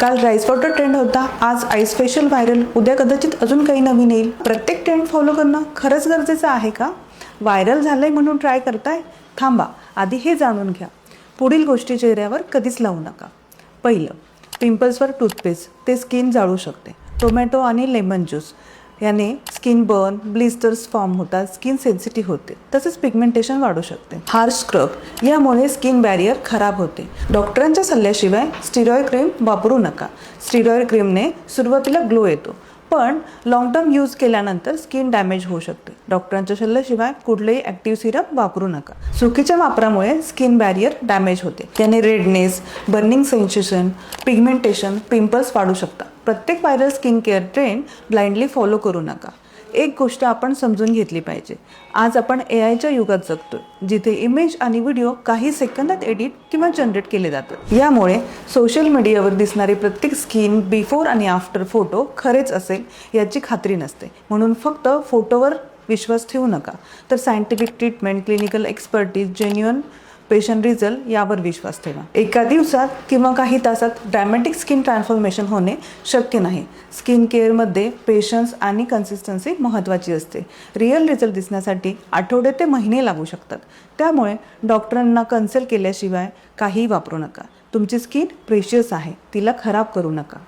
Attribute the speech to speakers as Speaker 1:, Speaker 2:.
Speaker 1: काल rice water trend होता, आज आईस फेशियल व्हायरल, उद्या कदाचित अजून काही नवीन येईल. प्रत्येक ट्रेंड फॉलो करणं खरंच गरजेचं आहे का? व्हायरल झालंय म्हणून ट्राय करताय? थांबा, आधी हे जाणून घ्या. पुढील गोष्टी चेहऱ्यावर कधीच लावू नका. पहिलं, पिंपल्सवर टूथपेस्ट, ते स्किन जाळू शकते. टोमॅटो आणि लेमन ज्यूस याने स्किन बर्न, ब्लिस्टर्स फॉर्म होतात, स्किन सेन्सिटिव्ह होते, तसेच पिगमेंटेशन वाढू शकते. हार्श स्क्रब यामुळे स्किन बॅरियर खराब होते. डॉक्टरांच्या सल्ल्याशिवाय स्टिरॉइड क्रीम वापरू नका. स्टिरॉइड क्रीमने सुरुवातीला ग्लो येतो, पण लॉंग टर्म यूज केल्यानंतर स्किन डॅमेज होऊ शकते. डॉक्टरांच्या सल्ल्याशिवाय कुठलेही ॲक्टिव्ह सिरम वापरू नका. चुकीच्या वापरामुळे स्किन बॅरियर डॅमेज होते. याने redness, burning sensation, pigmentation, pimples वाढू शकतात. प्रत्येक viral skin care trend blindly follow करू नका. एक गोष्ट आपण समजून घेतली पाहिजे, आज आपण AIच्या युगात जगतो, जिथे इमेज आणि व्हिडिओ काही सेकंदात एडिट किंवा जनरेट केले जातात. यामुळे सोशल मीडियावर दिसणारे प्रत्येक स्किन बिफोर आणि आफ्टर फोटो खरेच असेल याची खात्री नसते. म्हणून फक्त फोटोवर विश्वास ठेवू नका, तर scientific treatment, clinical expertise, genuine patient result यावर विश्वास ठेवा. एका दिवसात किंवा काही तासात ड्रॅमॅटिक स्किन ट्रान्सफॉर्मेशन होणे शक्य नाही. स्किन केअरमध्ये पेशन्स आणि कन्सिस्टन्सी महत्त्वाची असते. रिअल रिझल्ट दिसण्यासाठी आठवडे ते महिने लागू शकतात. त्यामुळे डॉक्टरांना कन्सल्ट केल्याशिवाय काहीही वापरू नका. तुमची स्किन प्रेशियस आहे, तिला खराब करू नका.